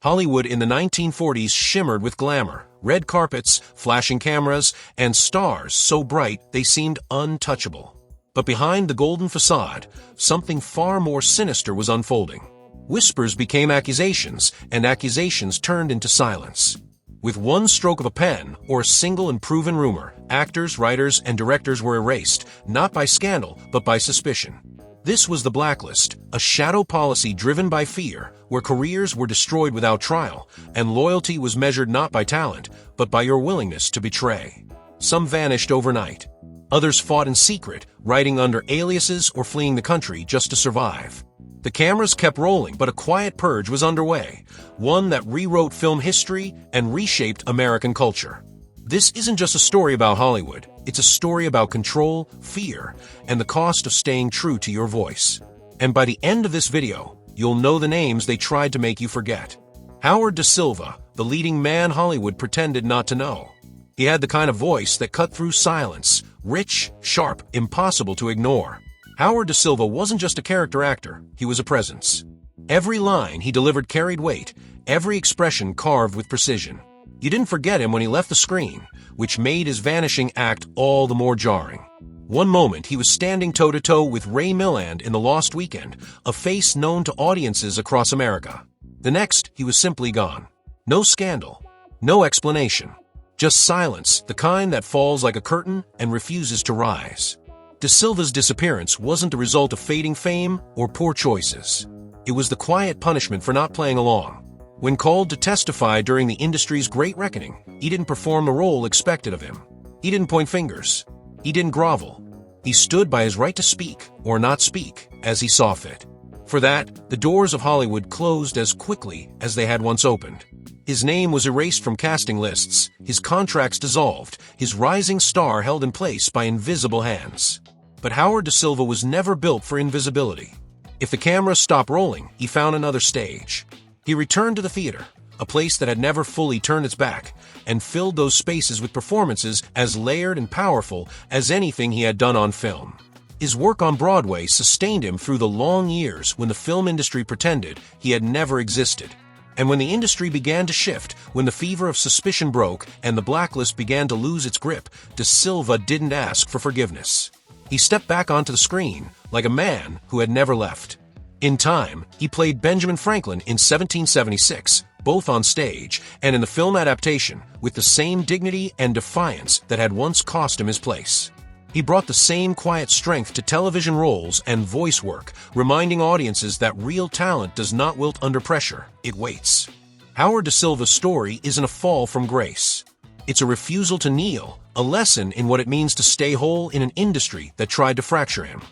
Hollywood in the 1940s shimmered with glamour, red carpets, flashing cameras, and stars so bright they seemed untouchable. But behind the golden facade, something far more sinister was unfolding. Whispers became accusations, and accusations turned into silence. With one stroke of a pen or a single unproven rumor, actors, writers, and directors were erased, not by scandal, but by suspicion. This was the blacklist, a shadow policy driven by fear, where careers were destroyed without trial, and loyalty was measured not by talent, but by your willingness to betray. Some vanished overnight. Others fought in secret, writing under aliases or fleeing the country just to survive. The cameras kept rolling, but a quiet purge was underway, one that rewrote film history and reshaped American culture. This isn't just a story about Hollywood. It's a story about control, fear, and the cost of staying true to your voice. And by the end of this video, you'll know the names they tried to make you forget. Howard Da Silva, the leading man Hollywood pretended not to know. He had the kind of voice that cut through silence, rich, sharp, impossible to ignore. Howard Da Silva wasn't just a character actor, he was a presence. Every line he delivered carried weight, every expression carved with precision. You didn't forget him when he left the screen, which made his vanishing act all the more jarring. One moment he was standing toe-to-toe with Ray Milland in The Lost Weekend, a face known to audiences across America. The next, he was simply gone. No scandal, no explanation. Just silence, the kind that falls like a curtain and refuses to rise. Da Silva's disappearance wasn't the result of fading fame or poor choices. It was the quiet punishment for not playing along. When called to testify during the industry's great reckoning, he didn't perform the role expected of him. He didn't point fingers. He didn't grovel. He stood by his right to speak, or not speak, as he saw fit. For that, the doors of Hollywood closed as quickly as they had once opened. His name was erased from casting lists, his contracts dissolved, his rising star held in place by invisible hands. But Howard Da Silva was never built for invisibility. If the camera stopped rolling, he found another stage. He returned to the theater, a place that had never fully turned its back, and filled those spaces with performances as layered and powerful as anything he had done on film. His work on Broadway sustained him through the long years when the film industry pretended he had never existed. And when the industry began to shift, when the fever of suspicion broke and the blacklist began to lose its grip, Da Silva didn't ask for forgiveness. He stepped back onto the screen, like a man who had never left. In time, he played Benjamin Franklin in 1776, both on stage and in the film adaptation, with the same dignity and defiance that had once cost him his place. He brought the same quiet strength to television roles and voice work, reminding audiences that real talent does not wilt under pressure, it waits. Howard Da Silva's story isn't a fall from grace. It's a refusal to kneel, a lesson in what it means to stay whole in an industry that tried to fracture him.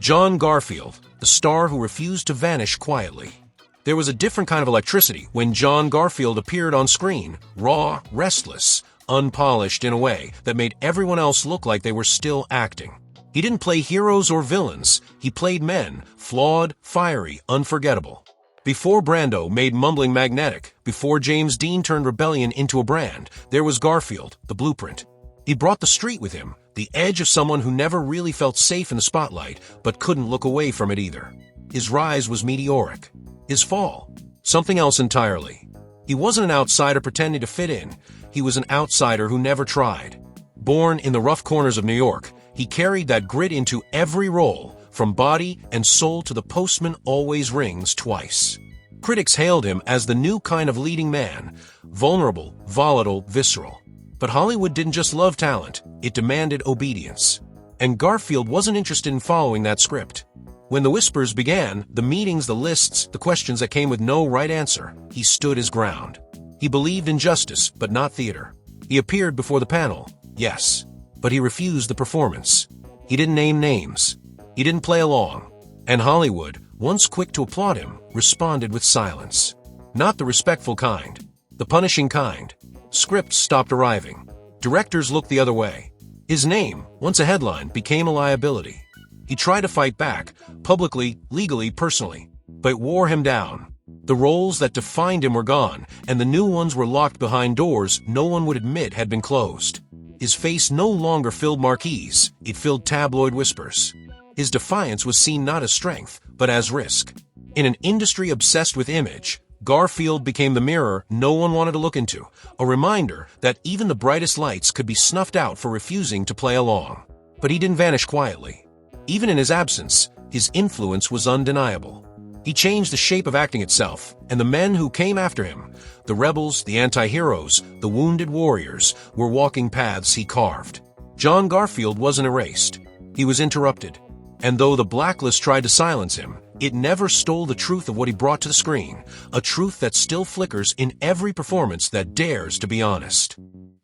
John Garfield, the star who refused to vanish quietly. There was a different kind of electricity when John Garfield appeared on screen, raw, restless, unpolished in a way that made everyone else look like they were still acting. He didn't play heroes or villains, he played men, flawed, fiery, unforgettable. Before Brando made mumbling magnetic, before James Dean turned rebellion into a brand, there was Garfield, the blueprint. He brought the street with him, the edge of someone who never really felt safe in the spotlight, but couldn't look away from it either. His rise was meteoric. His fall, something else entirely. He wasn't an outsider pretending to fit in. He was an outsider who never tried. Born in the rough corners of New York, he carried that grit into every role, from body and soul to The Postman Always Rings twice. Critics hailed him as the new kind of leading man, vulnerable, volatile, visceral. But Hollywood didn't just love talent, it demanded obedience. And Garfield wasn't interested in following that script. When the whispers began, the meetings, the lists, the questions that came with no right answer, he stood his ground. He believed in justice, but not theater. He appeared before the panel, yes, but he refused the performance. He didn't name names. He didn't play along. And Hollywood, once quick to applaud him, responded with silence. Not the respectful kind, the punishing kind. Scripts stopped arriving. Directors looked the other way. His name, once a headline, became a liability. He tried to fight back, publicly, legally, personally, but it wore him down. The roles that defined him were gone, and the new ones were locked behind doors no one would admit had been closed. His face no longer filled marquees, it filled tabloid whispers. His defiance was seen not as strength, but as risk. In an industry obsessed with image, Garfield became the mirror no one wanted to look into, a reminder that even the brightest lights could be snuffed out for refusing to play along. But he didn't vanish quietly. Even in his absence, his influence was undeniable. He changed the shape of acting itself, and the men who came after him, the rebels, the anti-heroes, the wounded warriors, were walking paths he carved. John Garfield wasn't erased. He was interrupted. And though the blacklist tried to silence him, it never stole the truth of what he brought to the screen, a truth that still flickers in every performance that dares to be honest.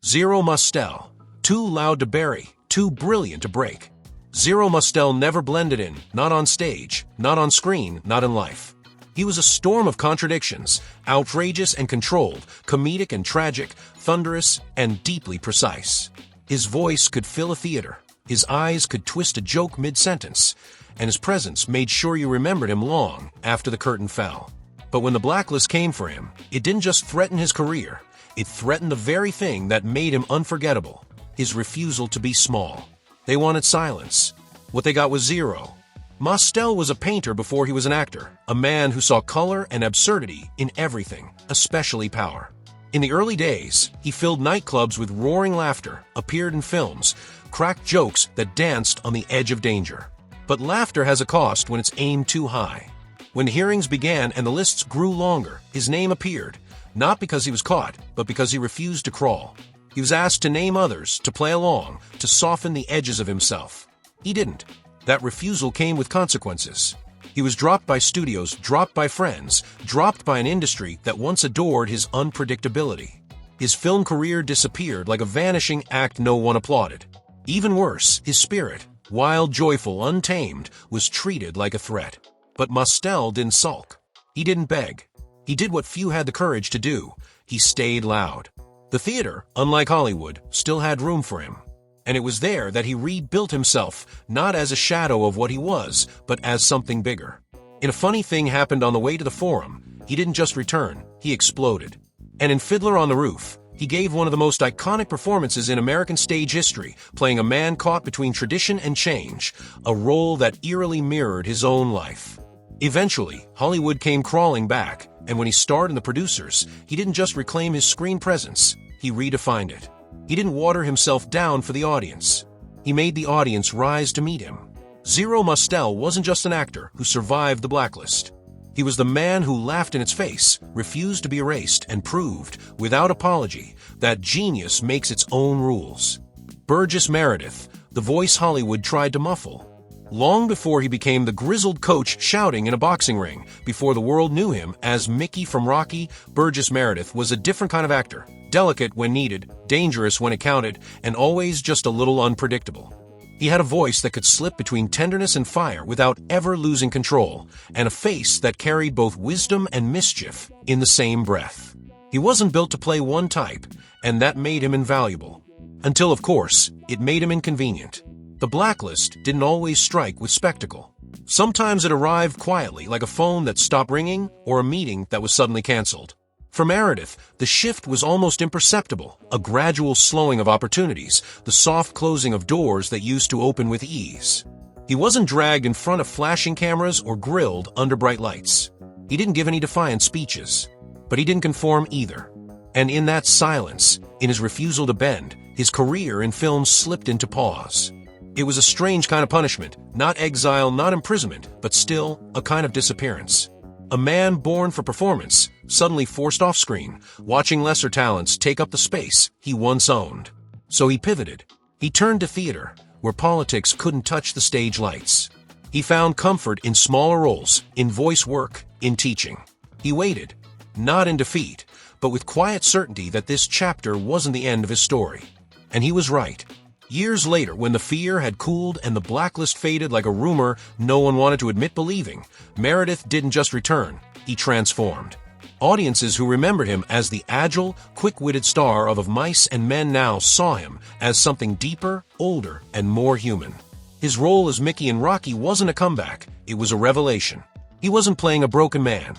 Zero Mostel, too loud to bury, too brilliant to break. Zero Mostel never blended in, not on stage, not on screen, not in life. He was a storm of contradictions, outrageous and controlled, comedic and tragic, thunderous and deeply precise. His voice could fill a theater, his eyes could twist a joke mid-sentence, and his presence made sure you remembered him long after the curtain fell. But when the blacklist came for him, it didn't just threaten his career, it threatened the very thing that made him unforgettable, his refusal to be small. They wanted silence. What they got was zero. Mostel was a painter before he was an actor, a man who saw color and absurdity in everything, especially power. In the early days, he filled nightclubs with roaring laughter, appeared in films, cracked jokes that danced on the edge of danger. But laughter has a cost when it's aimed too high. When the hearings began and the lists grew longer, his name appeared, not because he was caught, but because he refused to crawl. He was asked to name others, to play along, to soften the edges of himself. He didn't. That refusal came with consequences. He was dropped by studios, dropped by friends, dropped by an industry that once adored his unpredictability. His film career disappeared like a vanishing act no one applauded. Even worse, his spirit, wild, joyful, untamed, was treated like a threat. But Mostel didn't sulk. He didn't beg. He did what few had the courage to do. He stayed loud. The theater, unlike Hollywood, still had room for him. And it was there that he rebuilt himself, not as a shadow of what he was, but as something bigger. And a funny thing happened on the way to the Forum. He didn't just return, he exploded. And in Fiddler on the Roof, he gave one of the most iconic performances in American stage history, playing a man caught between tradition and change, a role that eerily mirrored his own life. Eventually, Hollywood came crawling back, and when he starred in The Producers, he didn't just reclaim his screen presence, he redefined it. He didn't water himself down for the audience. He made the audience rise to meet him. Zero Mostel wasn't just an actor who survived the blacklist. He was the man who laughed in its face, refused to be erased, and proved, without apology, that genius makes its own rules. Burgess Meredith, the voice Hollywood tried to muffle. Long before he became the grizzled coach shouting in a boxing ring, before the world knew him as Mickey from Rocky, Burgess Meredith was a different kind of actor, delicate when needed, dangerous when it counted, and always just a little unpredictable. He had a voice that could slip between tenderness and fire without ever losing control, and a face that carried both wisdom and mischief in the same breath. He wasn't built to play one type, and that made him invaluable. Until, of course, it made him inconvenient. The blacklist didn't always strike with spectacle. Sometimes it arrived quietly, like a phone that stopped ringing or a meeting that was suddenly canceled. For Meredith, the shift was almost imperceptible, a gradual slowing of opportunities, the soft closing of doors that used to open with ease. He wasn't dragged in front of flashing cameras or grilled under bright lights. He didn't give any defiant speeches, but he didn't conform either. And in that silence, in his refusal to bend, his career in film slipped into pause. It was a strange kind of punishment, not exile, not imprisonment, but still a kind of disappearance. A man born for performance, suddenly forced off screen, watching lesser talents take up the space he once owned. So he pivoted. He turned to theater, where politics couldn't touch the stage lights. He found comfort in smaller roles, in voice work, in teaching. He waited, not in defeat, but with quiet certainty that this chapter wasn't the end of his story. And he was right. Years later, when the fear had cooled and the blacklist faded like a rumor no one wanted to admit believing, Meredith didn't just return, he transformed. Audiences who remembered him as the agile, quick-witted star of Mice and Men now saw him as something deeper, older, and more human. His role as Mickey in Rocky wasn't a comeback, it was a revelation. He wasn't playing a broken man.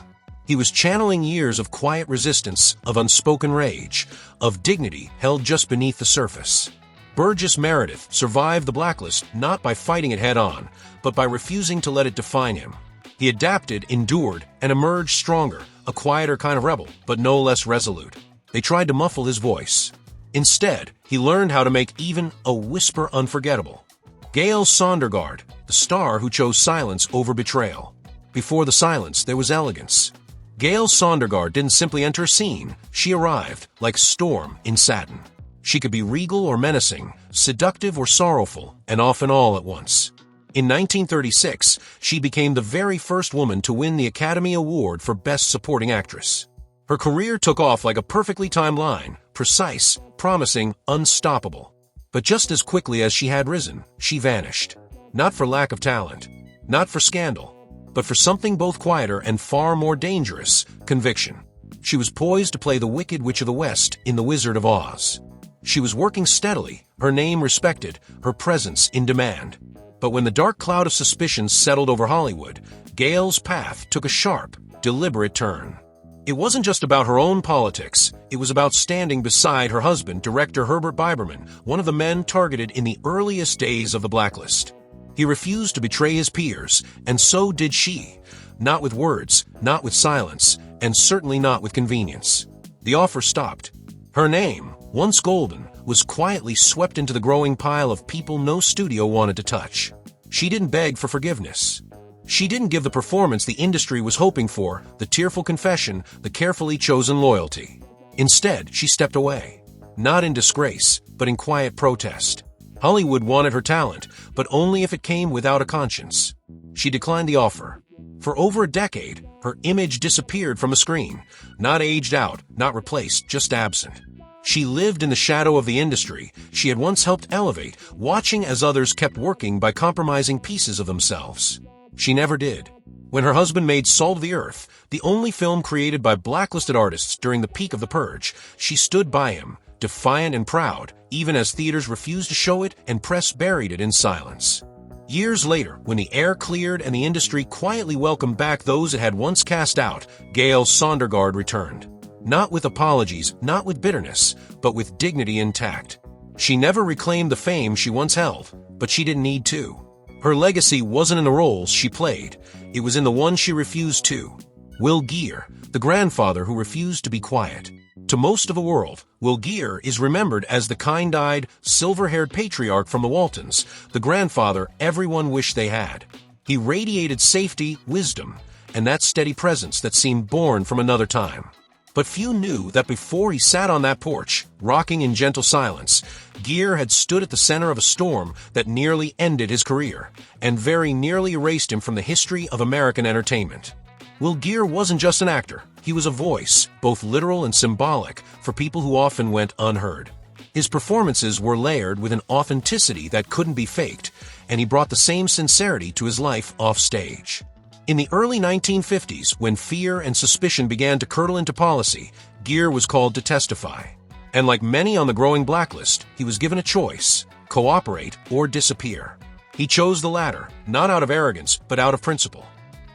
He was channeling years of quiet resistance, of unspoken rage, of dignity held just beneath the surface. Burgess Meredith survived the blacklist not by fighting it head-on, but by refusing to let it define him. He adapted, endured, and emerged stronger, a quieter kind of rebel, but no less resolute. They tried to muffle his voice. Instead, he learned how to make even a whisper unforgettable. Gale Sondergaard, the star who chose silence over betrayal. Before the silence, there was elegance. Gale Sondergaard didn't simply enter a scene. She arrived, like storm in satin. She could be regal or menacing, seductive or sorrowful, and often all at once. In 1936, she became the very first woman to win the Academy Award for Best Supporting Actress. Her career took off like a perfectly timed line, precise, promising, unstoppable. But just as quickly as she had risen, she vanished. Not for lack of talent, not for scandal, but for something both quieter and far more dangerous, conviction. She was poised to play the Wicked Witch of the West in The Wizard of Oz. She was working steadily, her name respected, her presence in demand. But when the dark cloud of suspicion settled over Hollywood, Gale's path took a sharp, deliberate turn. It wasn't just about her own politics, it was about standing beside her husband, director Herbert Biberman, one of the men targeted in the earliest days of the Blacklist. He refused to betray his peers, and so did she. Not with words, not with silence, and certainly not with convenience. The offer stopped. Her name, once golden, was quietly swept into the growing pile of people no studio wanted to touch. She didn't beg for forgiveness. She didn't give the performance the industry was hoping for, the tearful confession, the carefully chosen loyalty. Instead, she stepped away. Not in disgrace, but in quiet protest. Hollywood wanted her talent, but only if it came without a conscience. She declined the offer. For over a decade, her image disappeared from the screen. Not aged out, not replaced, just absent. She lived in the shadow of the industry she had once helped elevate, watching as others kept working by compromising pieces of themselves. She never did. When her husband made Salt of the Earth, the only film created by blacklisted artists during the peak of the purge, she stood by him, defiant and proud, even as theaters refused to show it and press buried it in silence. Years later, when the air cleared and the industry quietly welcomed back those it had once cast out, Gale Sondergaard returned. Not with apologies, not with bitterness, but with dignity intact. She never reclaimed the fame she once held, but she didn't need to. Her legacy wasn't in the roles she played, it was in the one she refused to. Will Gere, the grandfather who refused to be quiet. To most of the world, Will Gere is remembered as the kind-eyed, silver-haired patriarch from the Waltons, the grandfather everyone wished they had. He radiated safety, wisdom, and that steady presence that seemed born from another time. But few knew that before he sat on that porch, rocking in gentle silence, Gere had stood at the center of a storm that nearly ended his career, and very nearly erased him from the history of American entertainment. Will Gere wasn't just an actor, he was a voice, both literal and symbolic, for people who often went unheard. His performances were layered with an authenticity that couldn't be faked, and he brought the same sincerity to his life off stage. In the early 1950s, when fear and suspicion began to curdle into policy, Gere was called to testify. And like many on the growing blacklist, he was given a choice: cooperate or disappear. He chose the latter, not out of arrogance, but out of principle.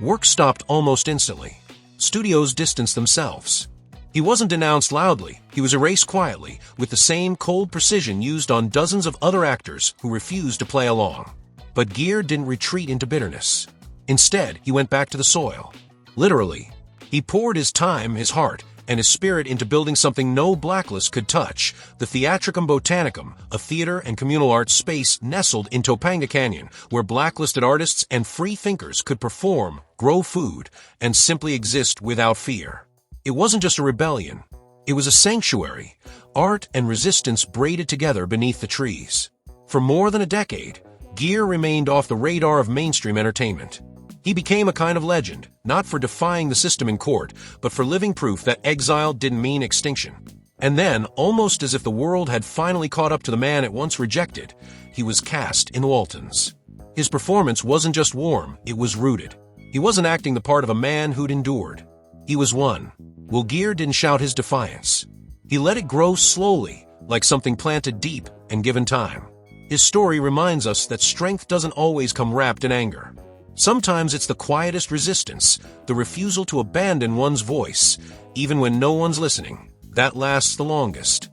Work stopped almost instantly. Studios distanced themselves. He wasn't denounced loudly, he was erased quietly, with the same cold precision used on dozens of other actors who refused to play along. But Gere didn't retreat into bitterness. Instead, he went back to the soil. Literally. He poured his time, his heart, and his spirit into building something no blacklist could touch, the Theatricum Botanicum, a theater and communal arts space nestled in Topanga Canyon, where blacklisted artists and free thinkers could perform, grow food, and simply exist without fear. It wasn't just a rebellion. It was a sanctuary, art and resistance braided together beneath the trees. For more than a decade, Gere remained off the radar of mainstream entertainment. He became a kind of legend, not for defying the system in court, but for living proof that exile didn't mean extinction. And then, almost as if the world had finally caught up to the man it once rejected, he was cast in the Waltons. His performance wasn't just warm, it was rooted. He wasn't acting the part of a man who'd endured. He was one. Will Gere didn't shout his defiance. He let it grow slowly, like something planted deep and given time. His story reminds us that strength doesn't always come wrapped in anger. Sometimes it's the quietest resistance, the refusal to abandon one's voice, even when no one's listening, that lasts the longest.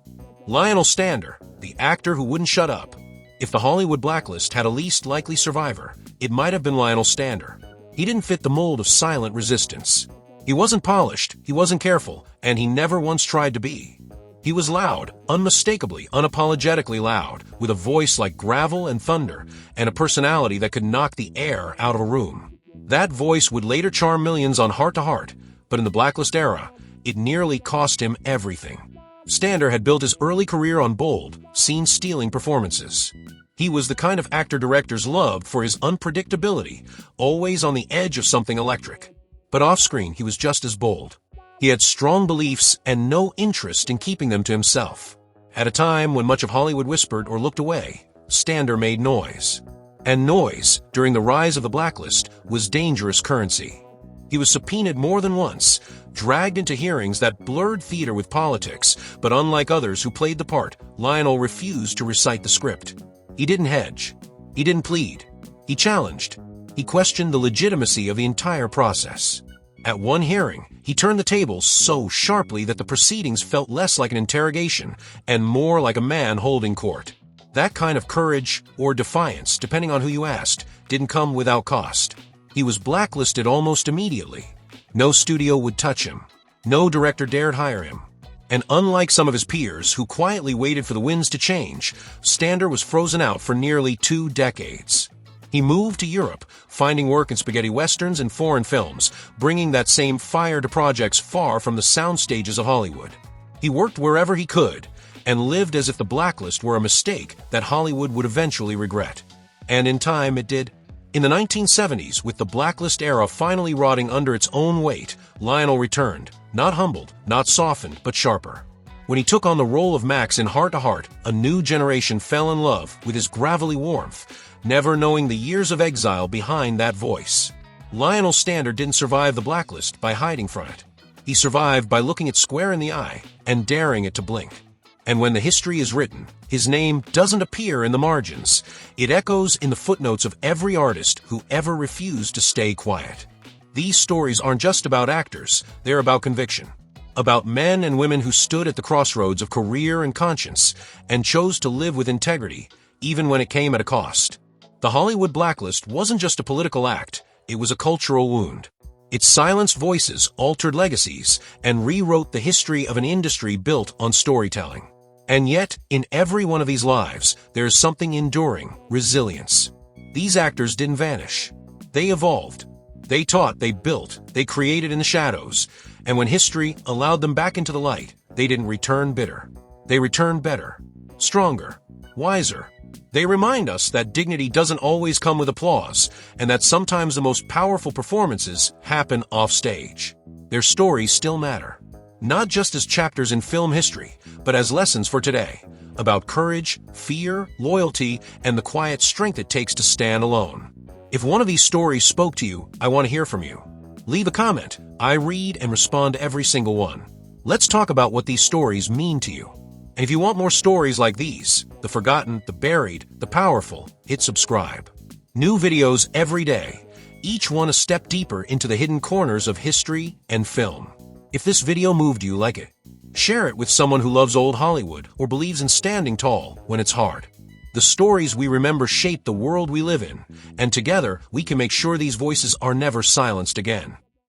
Lionel Stander, the actor who wouldn't shut up. If the Hollywood blacklist had a least likely survivor, it might have been Lionel Stander. He didn't fit the mold of silent resistance. He wasn't polished, he wasn't careful, and he never once tried to be. He was loud, unmistakably, unapologetically loud, with a voice like gravel and thunder, and a personality that could knock the air out of a room. That voice would later charm millions on Heart to Heart, but in the Blacklist era, it nearly cost him everything. Stander had built his early career on bold, scene-stealing performances. He was the kind of actor directors loved for his unpredictability, always on the edge of something electric. But off-screen, he was just as bold. He had strong beliefs and no interest in keeping them to himself. At a time when much of Hollywood whispered or looked away, Stander made noise. And noise, during the rise of the Blacklist, was dangerous currency. He was subpoenaed more than once, dragged into hearings that blurred theater with politics, but unlike others who played the part, Lionel refused to recite the script. He didn't hedge. He didn't plead. He challenged. He questioned the legitimacy of the entire process. At one hearing, he turned the tables so sharply that the proceedings felt less like an interrogation and more like a man holding court. That kind of courage, or defiance, depending on who you asked, didn't come without cost. He was blacklisted almost immediately. No studio would touch him. No director dared hire him. And unlike some of his peers who quietly waited for the winds to change, Stander was frozen out for nearly 2 decades. He moved to Europe, finding work in spaghetti westerns and foreign films, bringing that same fire to projects far from the sound stages of Hollywood. He worked wherever he could, and lived as if the Blacklist were a mistake that Hollywood would eventually regret. And in time it did. In the 1970s, with the Blacklist era finally rotting under its own weight, Lionel returned, not humbled, not softened, but sharper. When he took on the role of Max in Heart to Heart, a new generation fell in love with his gravelly warmth, never knowing the years of exile behind that voice. Lionel Stander didn't survive the Blacklist by hiding from it. He survived by looking it square in the eye and daring it to blink. And when the history is written, his name doesn't appear in the margins. It echoes in the footnotes of every artist who ever refused to stay quiet. These stories aren't just about actors, they're about conviction. About men and women who stood at the crossroads of career and conscience and chose to live with integrity, even when it came at a cost. The Hollywood Blacklist wasn't just a political act, it was a cultural wound. It silenced voices, altered legacies, and rewrote the history of an industry built on storytelling. And yet, in every one of these lives, there is something enduring, resilience. These actors didn't vanish. They evolved. They taught, they built, they created in the shadows, and when history allowed them back into the light, they didn't return bitter. They returned better, stronger, wiser. They remind us that dignity doesn't always come with applause, and that sometimes the most powerful performances happen offstage. Their stories still matter, not just as chapters in film history, but as lessons for today, about courage, fear, loyalty, and the quiet strength it takes to stand alone. If one of these stories spoke to you, I want to hear from you. Leave a comment. I read and respond to every single one. Let's talk about what these stories mean to you. And if you want more stories like these, the forgotten, the buried, the powerful, hit subscribe. New videos every day, each one a step deeper into the hidden corners of history and film. If this video moved you, like it. Share it with someone who loves old Hollywood or believes in standing tall when it's hard. The stories we remember shape the world we live in, and together we can make sure these voices are never silenced again.